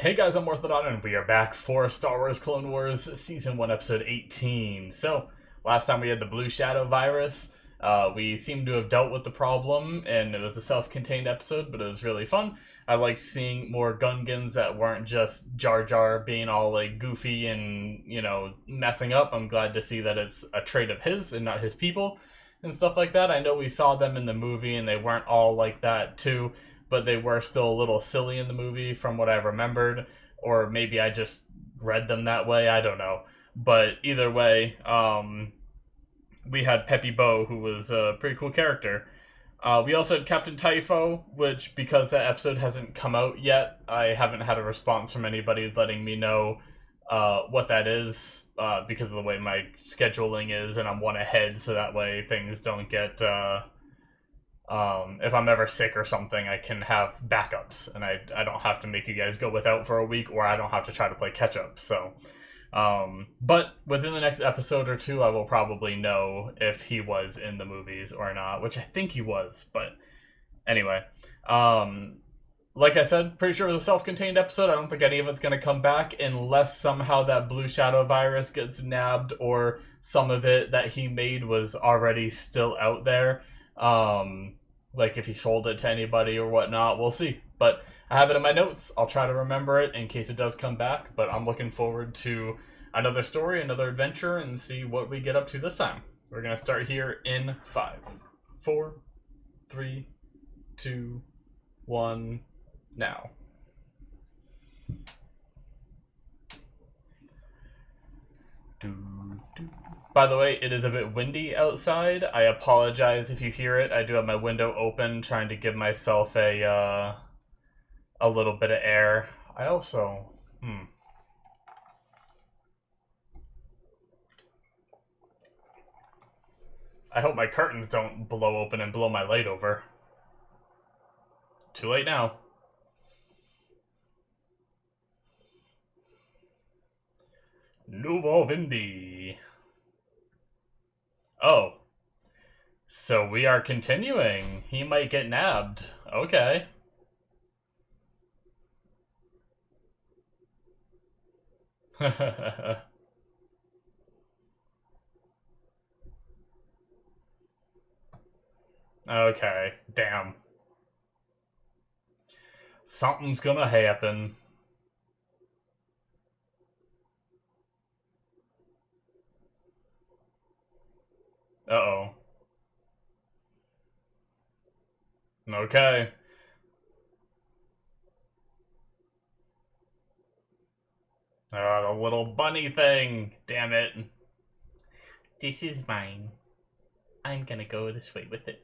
Hey guys, I'm Morthadon, and we are back for Star Wars Clone Wars Season 1, Episode 18. So, last time we had the Blue Shadow virus. We seem to have dealt with the problem, and it was a self-contained episode, but it was really fun. I liked seeing more Gungans that weren't just Jar Jar being all, like, goofy and, you know, messing up. I'm glad to see that it's a trait of his and not his people, and stuff like that. I know we saw them in the movie, and they weren't all like that, too, but they were still a little silly in the movie from what I remembered, or maybe I just read them that way, I don't know. But either way, we had Peppy Bo, who was a pretty cool character. We also had Captain Typho, which, because that episode hasn't come out yet, I haven't had a response from anybody letting me know what that is, because of the way my scheduling is, and I'm one ahead, so that way things don't get... if I'm ever sick or something, I can have backups, and I don't have to make you guys go without for a week, or I don't have to try to play catch up. So, but within the next episode or two, I will probably know if he was in the movies or not, which I think he was. But anyway, like I said, pretty sure it was a self-contained episode. I don't think any of it's going to come back unless somehow that Blue Shadow virus gets nabbed, or some of it that he made was already still out there. Like if he sold it to anybody or whatnot, we'll see. But I have it in my notes. I'll try to remember it in case it does come back. But I'm looking forward to another story, another adventure, and see what we get up to this time. We're going to start here in 5, 4, 3, 2, 1, now. By the way, it is a bit windy outside. I apologize if you hear it. I do have my window open, trying to give myself a little bit of air. I also... I hope my curtains don't blow open and blow my light over. Too late now. Nuvo Vindi. Oh. So we are continuing. He might get nabbed. Okay. Okay. Damn. Something's gonna happen. Uh-oh. Okay. The little bunny thing. Damn it. This is mine. I'm gonna go this way with it.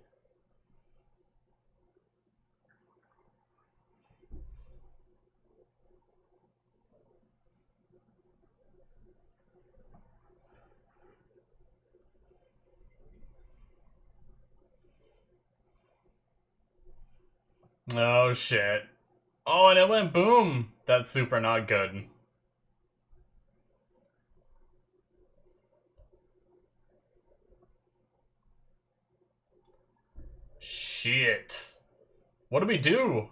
Oh, shit. Oh, and it went boom. That's super not good. Shit. What do we do?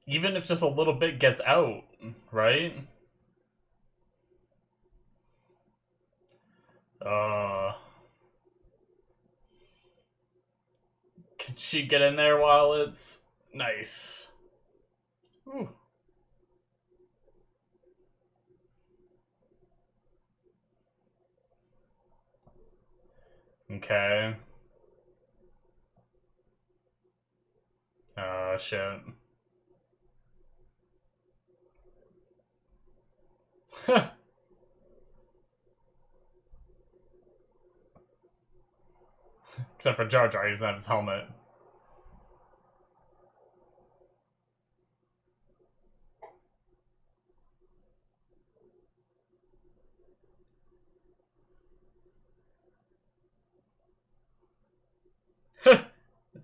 Even if just a little bit gets out, right? Could she get in there while it's... Nice. Ooh. Okay. Oh, shit. Except for Jar Jar, he doesn't have his helmet.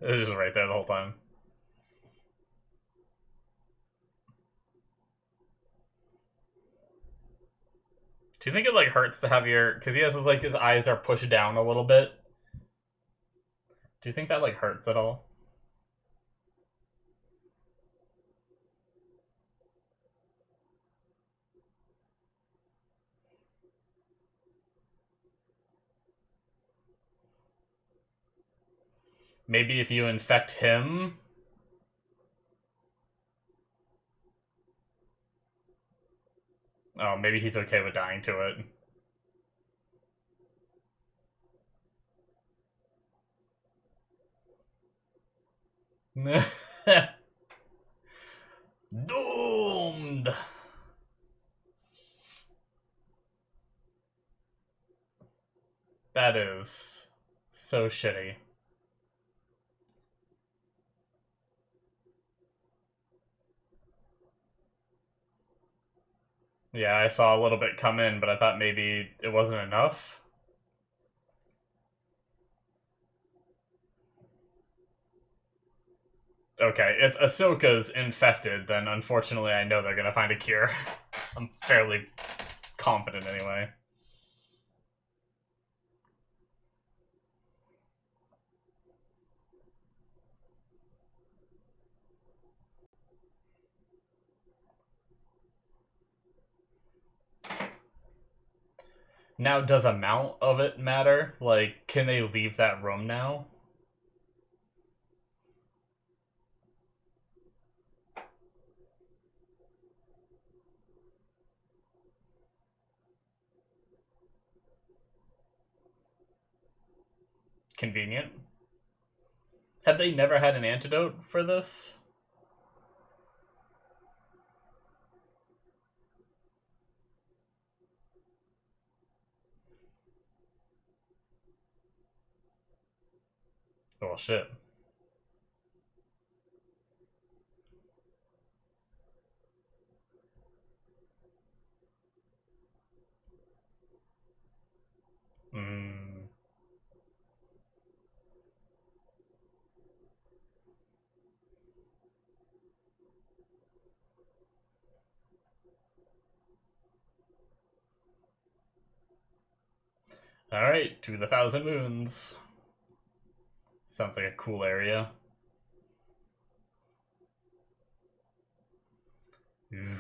It was just right there the whole time. Do you think it like hurts to have your... Because he has his, like, his eyes are pushed down a little bit. Do you think that, like, hurts at all? Maybe if you infect him? Oh, maybe he's okay with dying to it. Doomed! That is so shitty. Yeah, I saw a little bit come in, but I thought maybe it wasn't enough. Okay, if Ahsoka's infected, then unfortunately I know they're gonna find a cure. I'm fairly confident anyway. Now, does amount of it matter? Like, can they leave that room now? Convenient. Have they never had an antidote for this? Oh, shit. Hmm. Alright, to the Thousand Moons. Sounds like a cool area.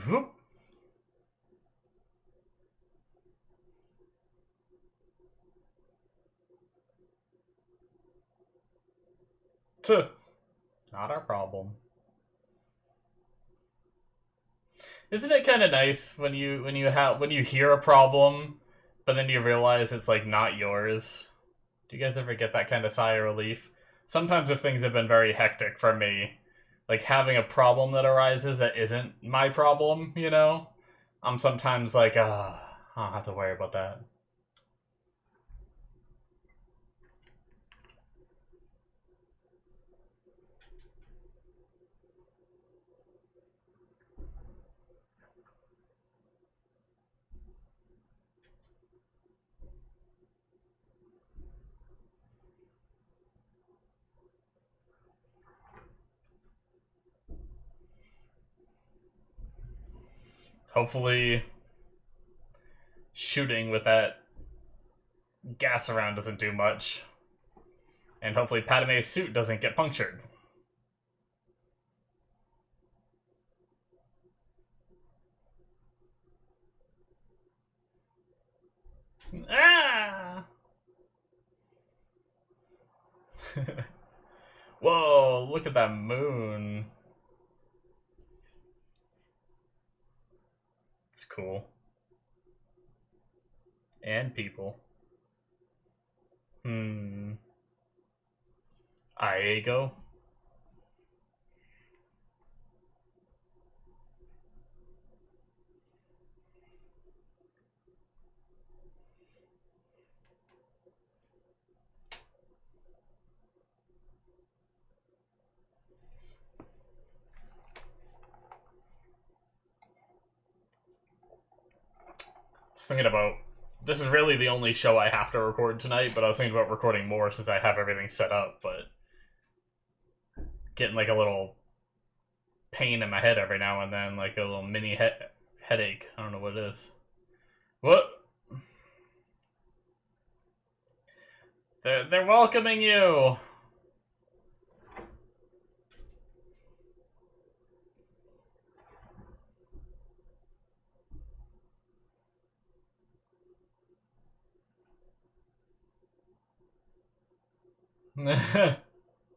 Whoop. Tuh. Not our problem. Isn't it kind of nice when you hear a problem, but then you realize it's like not yours? Do you guys ever get that kind of sigh of relief? Sometimes if things have been very hectic for me, like having a problem that arises that isn't my problem, you know, I'm sometimes like, I don't have to worry about that. Hopefully, shooting with that gas around doesn't do much. And hopefully Padme's suit doesn't get punctured. Ah! Whoa, look at that moon. It's cool. And people. Iago? I was thinking about... This is really the only show I have to record tonight, but I was thinking about recording more since I have everything set up, but... Getting like a little pain in my head every now and then, like a little mini headache. I don't know what it is. What? They're welcoming you!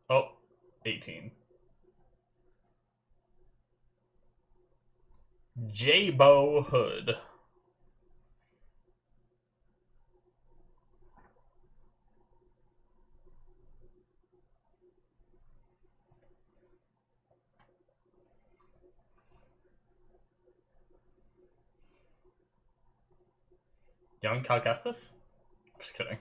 Oh, 18. J-Bo Hood. Young Cal Kestis? Just kidding.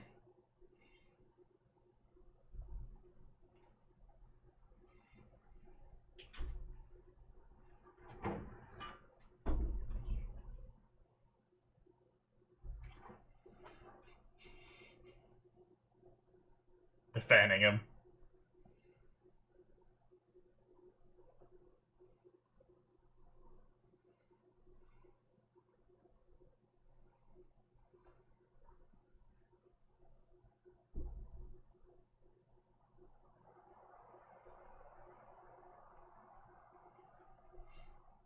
They're fanning him.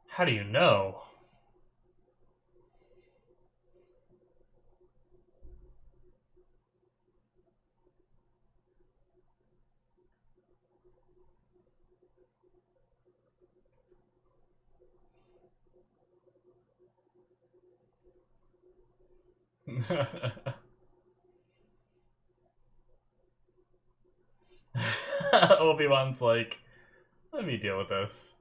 How do you know? Obi-Wan's like, let me deal with this.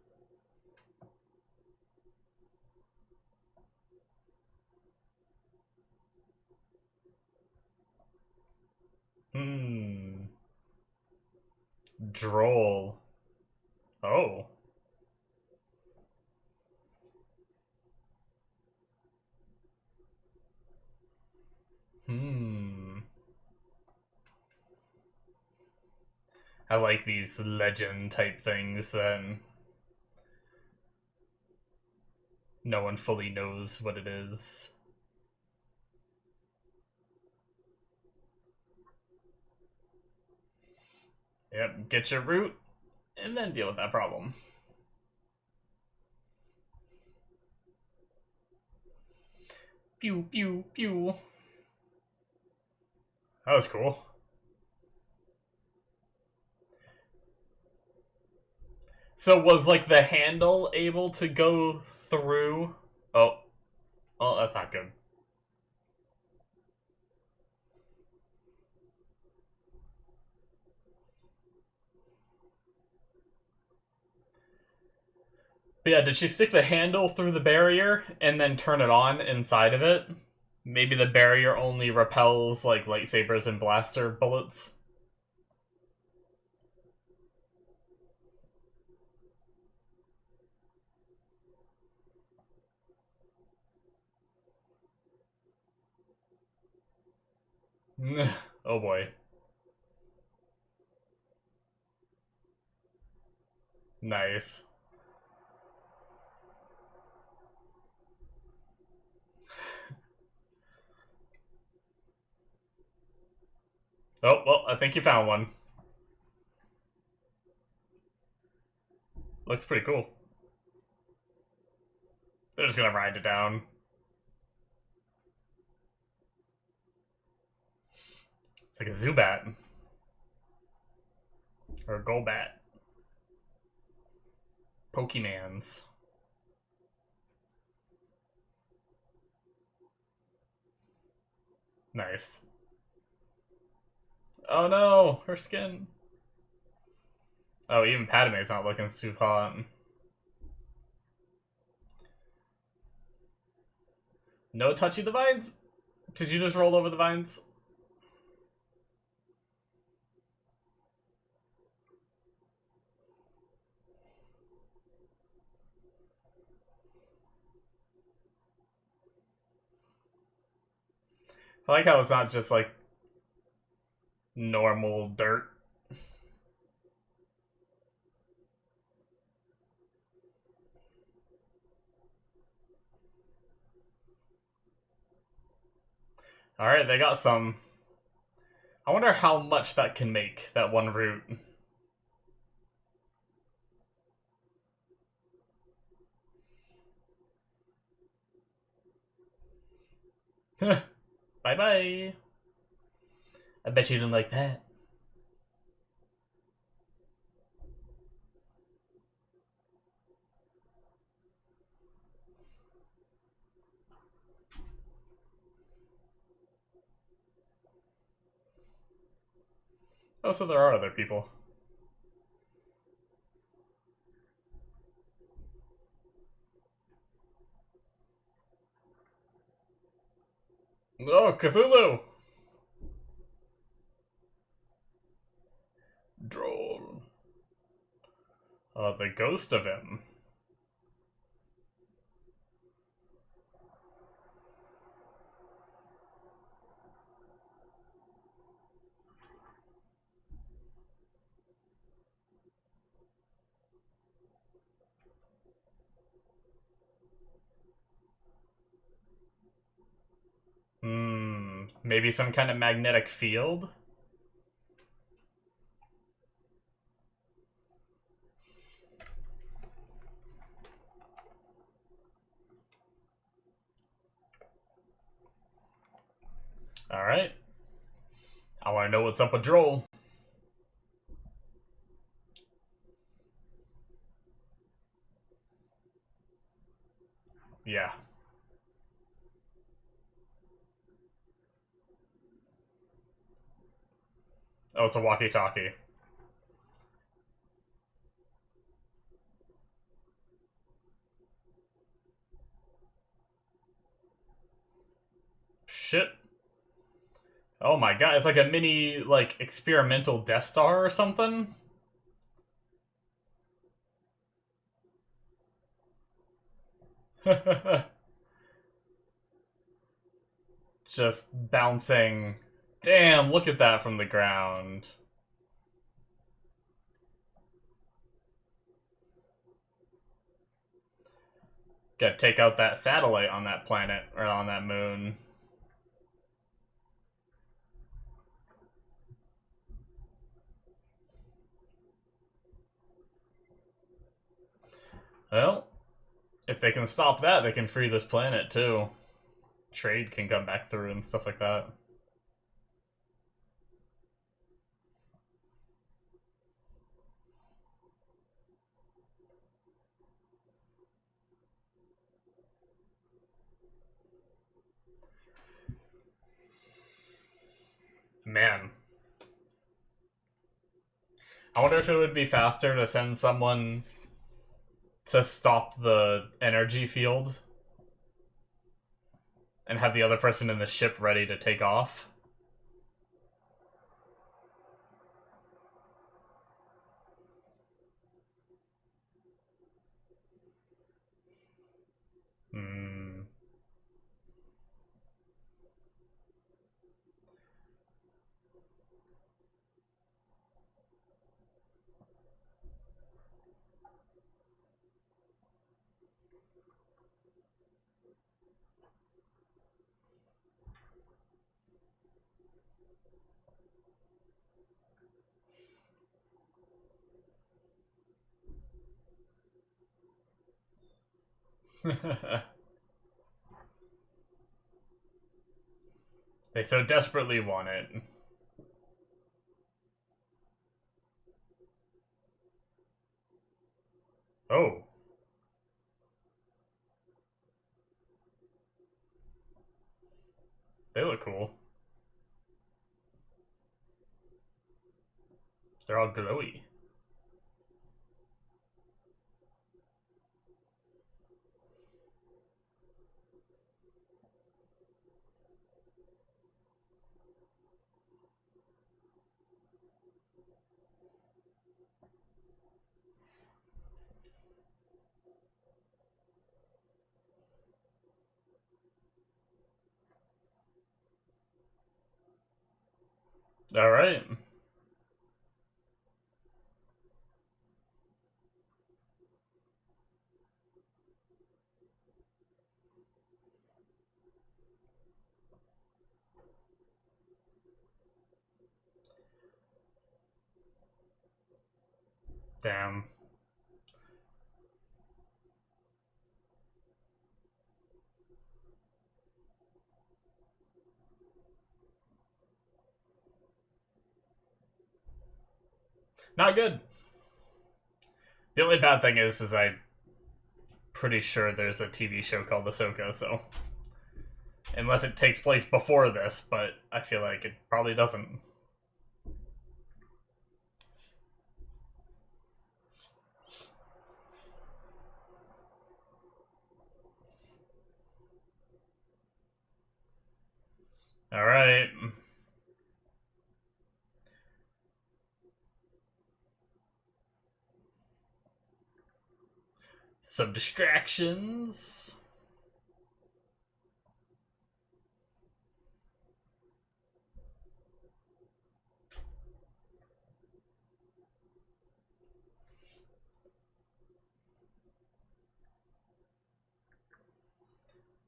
Droll. Oh. I like these legend type things then. No one fully knows what it is. Yep, get your root, and then deal with that problem. Pew, pew, pew. That was cool. So was, like, the handle able to go through? Oh. Oh, that's not good. But yeah, did she stick the handle through the barrier and then turn it on inside of it? Maybe the barrier only repels, like, lightsabers and blaster bullets? Oh boy. Nice. Oh, well, I think you found one. Looks pretty cool. They're just gonna ride it down. It's like a Zubat. Or a Golbat. Pokemans. Nice. Oh no, her skin. Oh, even Padme's not looking too hot. No touchy the vines? Did you just roll over the vines? I like how it's not just like normal dirt. Alright, they got some. I wonder how much that can make, that one root. Bye-bye. I bet you didn't like that. Oh, so there are other people. Oh, Cthulhu! Droll. The ghost of him. Maybe some kind of magnetic field? Alright. I want to know what's up with Droll. Yeah. Oh, it's a walkie-talkie. Shit. Oh my god, it's like a mini, like, experimental Death Star or something? Just bouncing. Damn, look at that from the ground. Gotta take out that satellite on that planet, or on that moon. Well, if they can stop that, they can free this planet, too. Trade can come back through and stuff like that. Man. I wonder if it would be faster to send someone to stop the energy field and have the other person in the ship ready to take off. Hmm. They so desperately want it. Oh. They look cool. They're all glowy. Alright. Damn. Not good. The only bad thing is I'm pretty sure there's a TV show called Ahsoka, so... Unless it takes place before this, but I feel like it probably doesn't. Some distractions.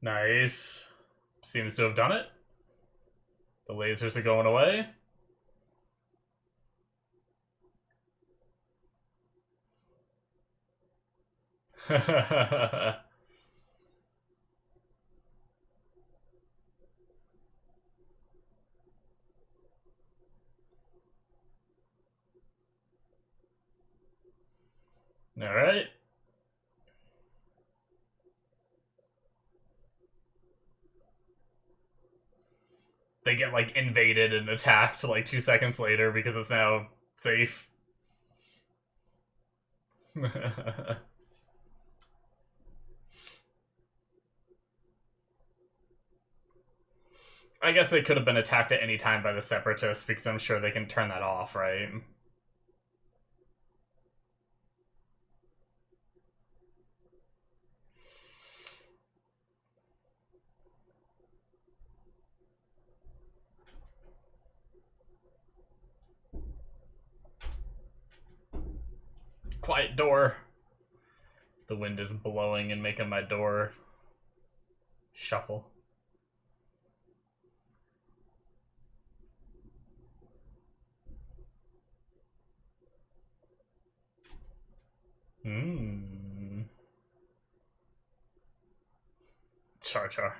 Nice. Seems to have done it. The lasers are going away. Alright. They get, like, invaded and attacked, like, 2 seconds later because it's now safe. I guess they could have been attacked at any time by the Separatists, because I'm sure they can turn that off, right? Quiet door. The wind is blowing and making my door shuffle. Char Char.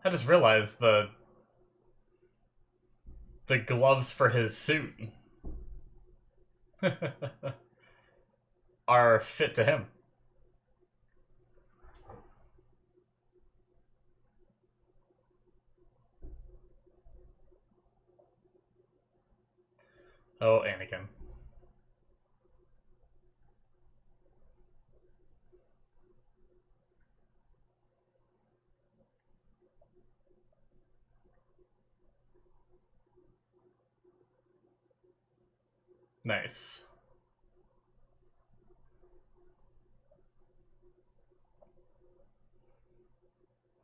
I just realized the gloves for his suit are fit to him. Oh, Anakin. Nice.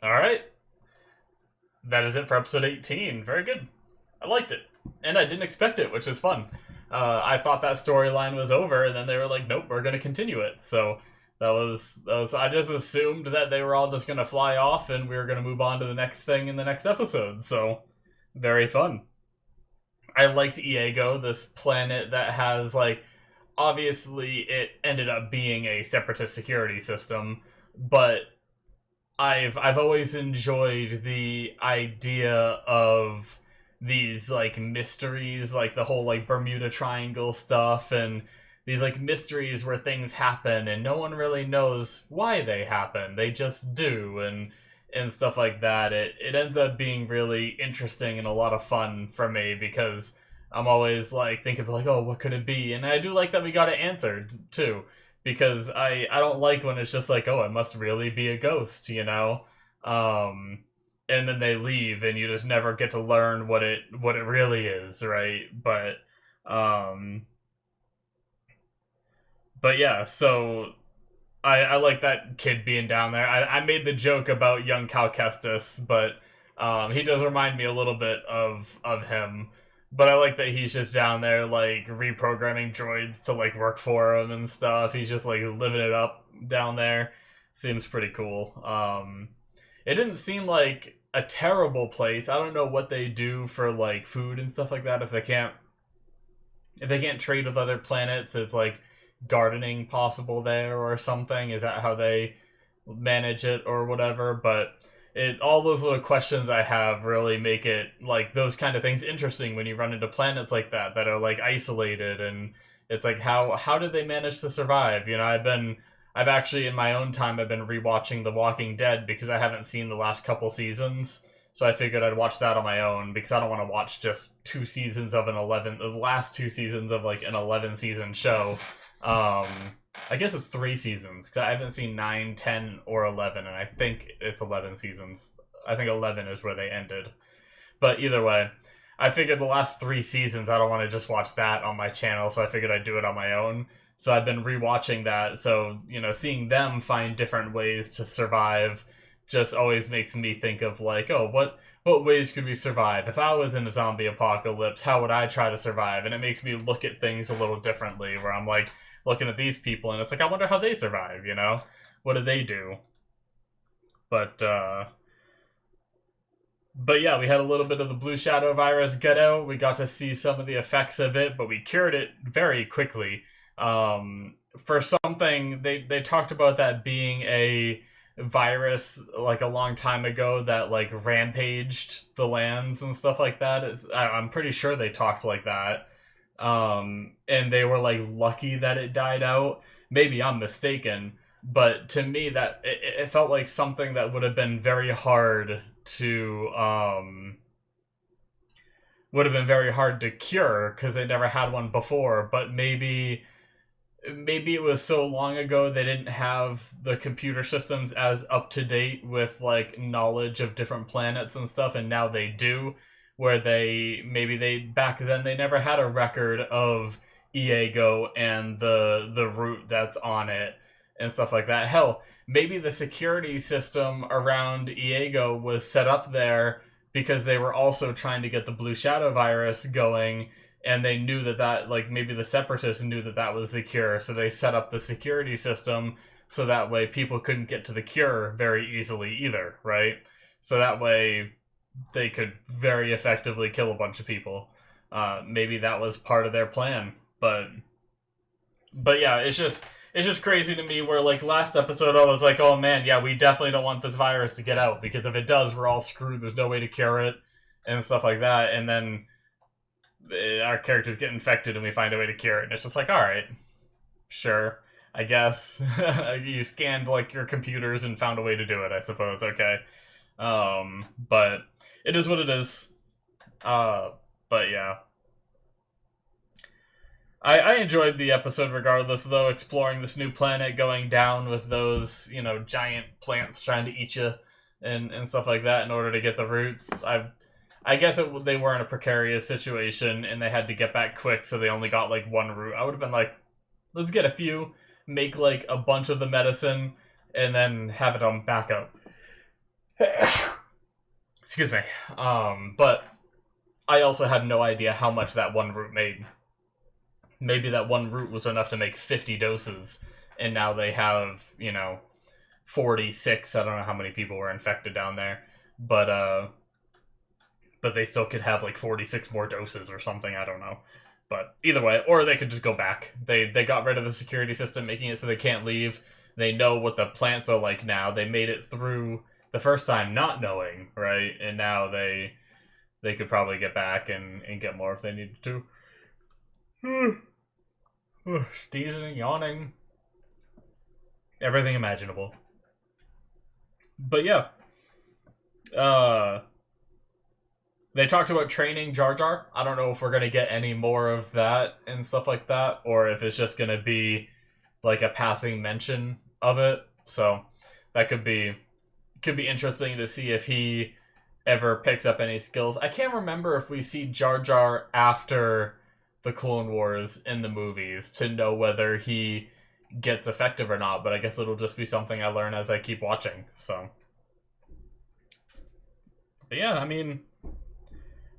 Alright. That is it for episode 18. Very good. I liked it. And I didn't expect it, which is fun. I thought that storyline was over, and then they were like, nope, we're going to continue it. So that was I just assumed that they were all just going to fly off, and we were going to move on to the next thing in the next episode. So, very fun. I liked Iego, this planet that has, like, obviously it ended up being a separatist security system, but I've always enjoyed the idea of these, like, mysteries, like the whole, like, Bermuda Triangle stuff, and these, like, mysteries where things happen and no one really knows why they happen. They just do, and stuff like that. It ends up being really interesting and a lot of fun for me, because I'm always, like, thinking, like, oh, what could it be? And I do like that we got it answered, too, because I don't like when it's just like, oh, it must really be a ghost, you know? And then they leave, and you just never get to learn what it really is, right? But yeah, so I like that kid being down there. I made the joke about young Cal Kestis, but he does remind me a little bit of him. But I like that he's just down there, like, reprogramming droids to, like, work for him and stuff. He's just, like, living it up down there. Seems pretty cool. It didn't seem like a terrible place. I don't know what they do for, like, food and stuff like that. If they can't trade with other planets, it's like gardening possible there or something. Is that how they manage it or whatever? But all those little questions I have really make it, like, those kind of things interesting when you run into planets like that are, like, isolated, and it's like, how did they manage to survive? You know, I've actually, in my own time, I've been rewatching The Walking Dead, because I haven't seen the last couple seasons, So I figured I'd watch that on my own because I don't want to watch just 2 seasons of the last 2 seasons of like an 11 season show. I guess it's 3 seasons because I haven't seen 9, 10, or 11, and I think it's 11 seasons. I think 11 is where they ended. But either way, I figured the last 3 seasons, I don't want to just watch that on my channel, so I figured I'd do it on my own. So I've been rewatching that, so, you know, seeing them find different ways to survive just always makes me think of, like, oh, what ways could we survive? If I was in a zombie apocalypse, how would I try to survive? And it makes me look at things a little differently, where I'm, like, looking at these people, and it's like, I wonder how they survive, you know? What do they do? But yeah, we had a little bit of the Blue Shadow virus get out. We got to see some of the effects of it, but we cured it very quickly. For something, they talked about that being a virus, like, a long time ago that, like, rampaged the lands and stuff like that. I'm pretty sure they talked like that. And they were, like, lucky that it died out. Maybe I'm mistaken, but to me that it felt like something that would have been very hard to cure because they never had one before. But maybe it was so long ago they didn't have the computer systems as up to date with, like, knowledge of different planets and stuff, and now they do, where back then they never had a record of Iago and the route that's on it and stuff like that. Hell, maybe the security system around Iago was set up there because they were also trying to get the Blue Shadow virus going, and they knew that, like, maybe the Separatists knew that was the cure, so they set up the security system so that way people couldn't get to the cure very easily either, right? So that way they could very effectively kill a bunch of people. Maybe that was part of their plan, but yeah, it's just crazy to me where, like, last episode I was like, oh man, yeah, we definitely don't want this virus to get out, because if it does, we're all screwed, there's no way to cure it, and stuff like that, and then our characters get infected and we find a way to cure it, and it's just like, alright, sure, I guess. You scanned, like, your computers and found a way to do it, I suppose, okay. But it is what it is. But yeah. I enjoyed the episode regardless, though, exploring this new planet, going down with those, you know, giant plants trying to eat you and stuff like that in order to get the roots. I guess they were in a precarious situation and they had to get back quick, so they only got, like, 1 root. I would have been like, let's get a few, make, like, a bunch of the medicine, and then have it on backup. Excuse me. But I also had no idea how much that 1 root made. Maybe that 1 root was enough to make 50 doses, and now they have, you know, 46. I don't know how many people were infected down there, but they still could have, like, 46 more doses or something, I don't know. But either way, or they could just go back. They got rid of the security system, making it so they can't leave. They know what the plants are like now. They made it through the first time not knowing, right? And now they could probably get back and get more if they needed to. Sneezing, yawning, everything imaginable. But yeah, they talked about training Jar Jar. I don't know if we're gonna get any more of that and stuff like that, or if it's just gonna be like a passing mention of it. So that could be interesting to see if he ever picks up any skills. I can't remember if we see Jar Jar after the Clone Wars in the movies to know whether he gets effective or not, but I guess it'll just be something I learn as I keep watching, so. But yeah, I mean,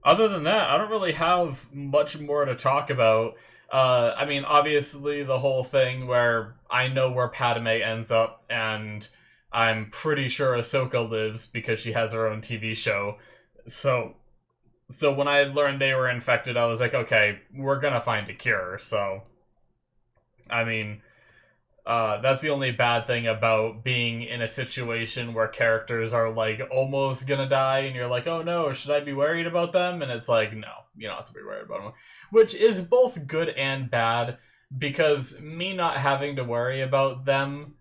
other than that, I don't really have much more to talk about. I mean, obviously the whole thing where I know where Padme ends up, and I'm pretty sure Ahsoka lives because she has her own TV show, so when I learned they were infected, I was like, okay, we're gonna find a cure. So, I mean, that's the only bad thing about being in a situation where characters are, like, almost gonna die, and you're like, oh no, should I be worried about them? And it's like, no, you don't have to be worried about them. Which is both good and bad, because me not having to worry about them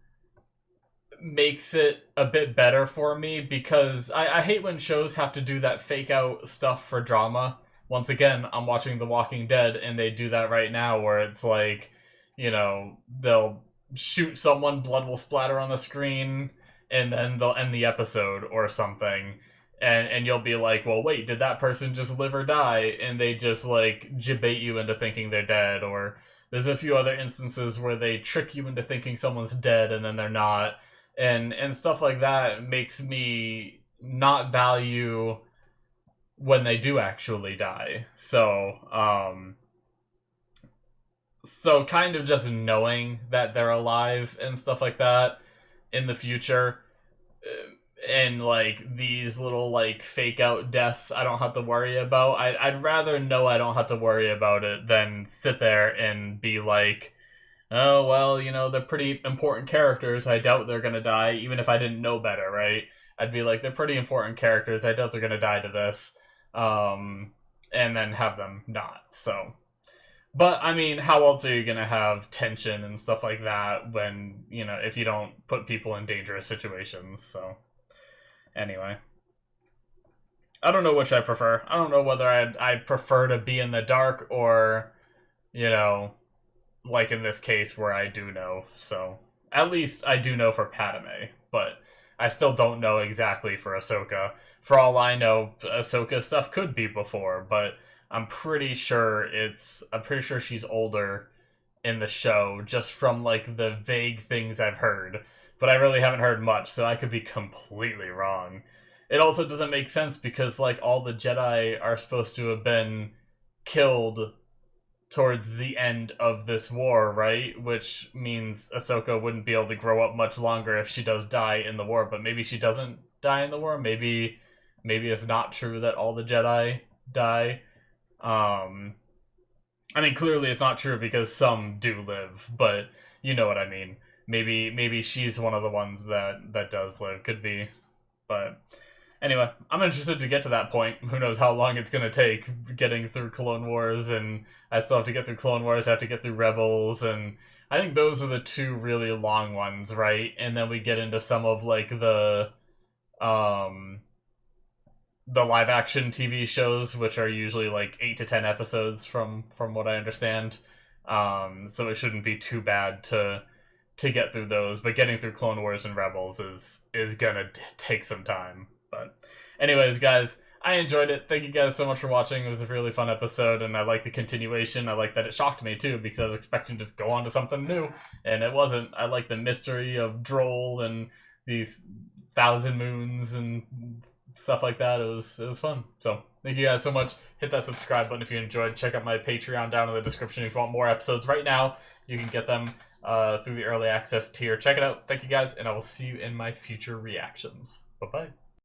makes it a bit better for me, because I hate when shows have to do that fake out stuff for drama. Once again, I'm watching The Walking Dead, and they do that right now, where it's like, you know, they'll shoot someone, blood will splatter on the screen, and then they'll end the episode or something. And you'll be like, well, wait, did that person just live or die? And they just, like, jibate you into thinking they're dead. Or there's a few other instances where they trick you into thinking someone's dead and then they're not. And stuff like that makes me not value when they do actually die. So kind of just knowing that they're alive and stuff like that in the future, and like these little like fake out deaths I don't have to worry about. I'd rather know I don't have to worry about it than sit there and be like, oh well, you know, they're pretty important characters, I doubt they're gonna die, even if I didn't know better, right? I'd be like, they're pretty important characters, I doubt they're gonna die to this, and then have them not. So, but I mean, how else are you gonna have tension and stuff like that when, you know, if you don't put people in dangerous situations? So anyway, I don't know which I prefer. I don't know whether I'd prefer to be in the dark or, you know, like in this case where I do know. So at least I do know for Padme, but I still don't know exactly for Ahsoka. For all I know, Ahsoka stuff could be before, but I'm pretty sure she's older in the show, just from like the vague things I've heard. But I really haven't heard much, so I could be completely wrong. It also doesn't make sense because, like, all the Jedi are supposed to have been killed towards the end of this war, right? Which means Ahsoka wouldn't be able to grow up much longer if she does die in the war, but maybe she doesn't die in the war? Maybe it's not true that all the Jedi die. I mean, clearly it's not true because some do live, but you know what I mean. Maybe she's one of the ones that does live. Could be. But anyway, I'm interested to get to that point. Who knows how long it's going to take getting through Clone Wars, and I still have to get through Clone Wars, I have to get through Rebels, and I think those are the two really long ones, right? And then we get into some of like the live action TV shows, which are usually like 8 to 10 episodes from what I understand. So it shouldn't be too bad to get through those, but getting through Clone Wars and Rebels is gonna take some time. But anyways, guys, I enjoyed it. Thank you guys so much for watching. It was a really fun episode, and I like the continuation. I like that it shocked me too, because I was expecting to just go on to something new, and it wasn't. I like the mystery of Droll and these 1,000 moons and stuff like that. It was fun. So thank you guys so much. Hit that subscribe button if you enjoyed. Check out my Patreon down in the description if you want more episodes. Right now, you can get them through the early access tier. Check it out. Thank you guys, and I will see you in my future reactions. Bye-bye.